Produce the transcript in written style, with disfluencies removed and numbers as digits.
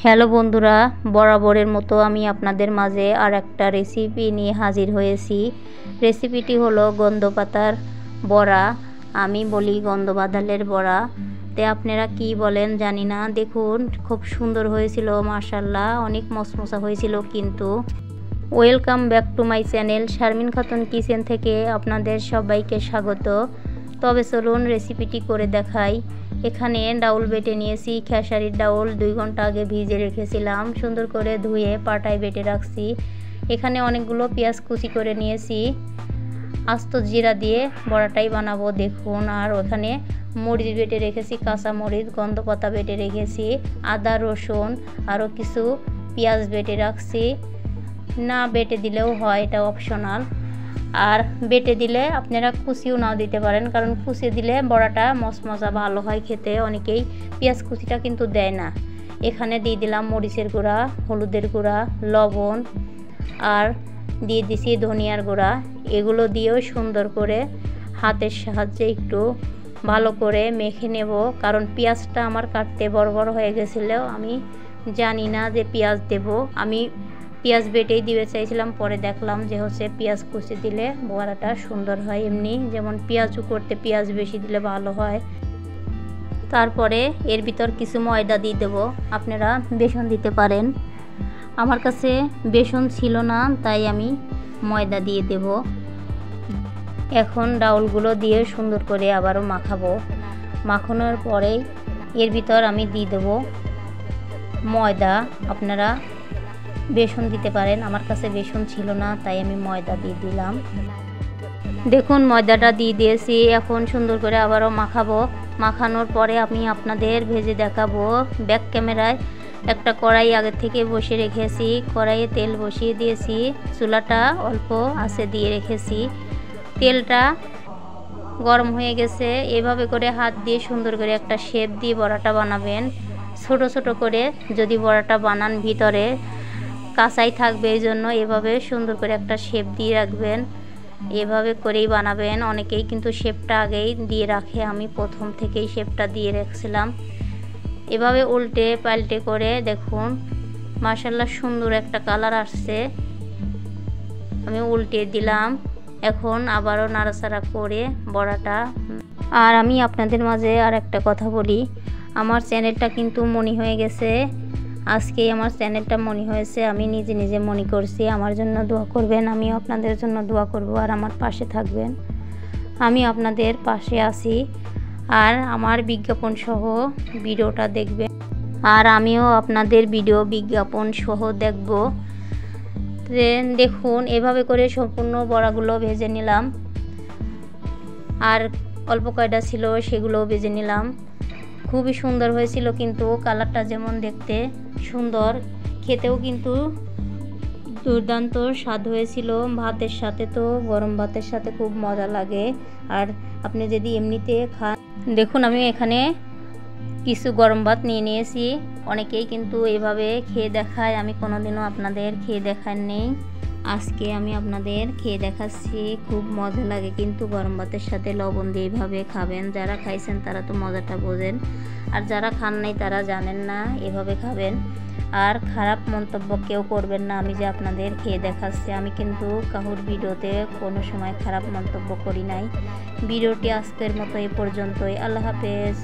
Hello বন্ধুরা, বরাবরের মতো আমি আপনাদের মাঝে আর একটা রেসিপি নিয়ে হাজির হয়েছি। রেসিপিটি হলো গন্ধপাতার বড়া। আমি বলি গন্ধবাদালের বড়া, তে আপনারা কি বলেন জানি না। দেখুন খুব সুন্দর হয়েছিল, মাশাআল্লাহ অনেক মশমশা হয়েছিল। কিন্তু welcome back to my channel Sharmin Khatun kitchen থেকে আপনাদের সবাইকে স্বাগত। তবে চলুন রেসিপিটি করে দেখাই। এখানে ডাউল বেটে নিয়েছি, খেসারির ডাউল 2 ঘন্টা আগে ভিজে রেখেছিলাম, সুন্দর করে ধুয়ে পাটায় বেটে রাখছি। এখানে অনেকগুলো পেঁয়াজ কুচি করে নিয়েছি, আস্ত জিরা দিয়ে বড়াটাই বানাবো দেখুন। আর ওখানে মরিচ বেটে রেখেছি, কাঁচা মরিচ, গন্ধপাতা বেটে রেখেছি, আদা রসুন আরও কিছু পেঁয়াজ বেটে রাখছি। না বেটে দিলেও হয়, এটা অপশনাল। আর বেটে দিলে আপনারা কুচিও নাও দিতে পারেন, কারণ কুচি দিলে বড়াটা মশমশা ভালো হয় খেতে। অনেকেই পেঁয়াজ কুচিটা কিন্তু দেয় না। এখানে দিয়ে দিলাম মরিচের গুঁড়া, হলুদের গুঁড়া, লবণ আর দিয়ে দিছি ধনিয়ার গুঁড়া। এগুলো দিয়েও সুন্দর করে হাতের সাহায্যে একটু ভালো করে মেখে নেব, কারণ পেঁয়াজটা আমার কাটতে বড় বড় হয়ে গেছিলো। আমি জানি না যে পেঁয়াজ দেব, আমি পেঁয়াজ বেটেই দিতে চাইছিলাম, পরে দেখলাম যে হচ্ছে পেঁয়াজ কুচি দিলে বড়াটা সুন্দর হয়। এমনি যেমন পেঁয়াজও করতে পেঁয়াজ বেশি দিলে ভালো হয়। তারপরে এর ভিতর কিছু ময়দা দিয়ে দেবো, আপনারা বেসন দিতে পারেন। আমার কাছে বেসন ছিল না, তাই আমি ময়দা দিয়ে দেব। এখন ডাউলগুলো দিয়ে সুন্দর করে আবারও মাখাবো। মাখানোর পরে এর ভিতর আমি দিয়ে দেবো ময়দা। আপনারা বেসন দিতে পারেন, আমার কাছে বেসন ছিল না, তাই আমি ময়দা দিয়ে দিলাম। দেখুন ময়দাটা দিয়ে দিয়েছি। এখন সুন্দর করে আবারও মাখাবো। মাখানোর পরে আমি আপনাদের ভেজে দেখাবো। ব্যাক ক্যামেরায় একটা কড়াই আগে থেকে বসে রেখেছি, কড়াইয়ে তেল বসিয়ে দিয়েছি, চুলাটা অল্প আঁচে দিয়ে রেখেছি। তেলটা গরম হয়ে গেছে। এভাবে করে হাত দিয়ে সুন্দর করে একটা শেপ দিয়ে বড়াটা বানাবেন। ছোট ছোট করে যদি বড়াটা বানান, ভিতরে কাঁচাই থাকবে, এই জন্য এভাবে সুন্দর করে একটা শেপ দিয়ে রাখবেন। এভাবে করেই বানাবেন। অনেকেই কিন্তু শেপটা আগেই দিয়ে রাখে, আমি প্রথম থেকেই শেপটা দিয়ে রাখছিলাম। এভাবে উল্টে পাল্টে করে দেখুন মাশাআল্লাহ সুন্দর একটা কালার আসছে। আমি উল্টে দিলাম। এখন আবারও নাড়াচাড়া করে বড়াটা। আর আমি আপনাদের মাঝে আর একটা কথা বলি, আমার চ্যানেলটা কিন্তু মনি হয়ে গেছে। আজকে আমার চ্যানেলটা মনি হয়েছে, আমি নিজে নিজে মনি করছি। আমার জন্য দোয়া করবেন, আমিও আপনাদের জন্য দোয়া করব, আর আমার পাশে থাকবেন। আমি আপনাদের পাশে আছি। আর আমার বিজ্ঞাপন সহ ভিডিওটা দেখবেন, আর আমিও আপনাদের ভিডিও বিজ্ঞাপন সহ দেখব। দেখুন এভাবে করে সম্পূর্ণ বড়াগুলো ভেজে নিলাম, আর অল্প কয়টা ছিল সেগুলোও ভেজে নিলাম। খুবই সুন্দর হয়েছিল, কিন্তু কালারটা যেমন দেখতে সুন্দর, খেতেও কিন্তু দুর্দান্ত স্বাদ হয়েছিল। ভাতের সাথে তো, গরম ভাতের সাথে খুব মজা লাগে। আর আপনি যদি এমনিতে খান, দেখুন আমি এখানে কিছু গরম ভাত নিয়ে নিয়েছি। অনেকেই কিন্তু এভাবে খেয়ে দেখায়, আমি কোনোদিনও আপনাদের খেয়ে দেখাইনি। আজকে আমি আপনাদের খেয়ে দেখাচ্ছি, খুব মজা লাগে কিন্তু গরম ভাতের সাথে লবণ দিয়ে এইভাবে খাবেন। যারা খাইছেন তারা তো মজাটা বোঝেন, আর যারা খান নাই তারা জানেন না, এভাবে খাবেন। আর খারাপ মন্তব্য কেউ করবেন না, আমি যে আপনাদের খেয়ে দেখাচ্ছি। আমি কিন্তু কারোর ভিডিওতে কোনো সময় খারাপ মন্তব্য করি নাই। ভিডিওটি আজকের মতো এই পর্যন্তই। আল্লাহ হাফেজ।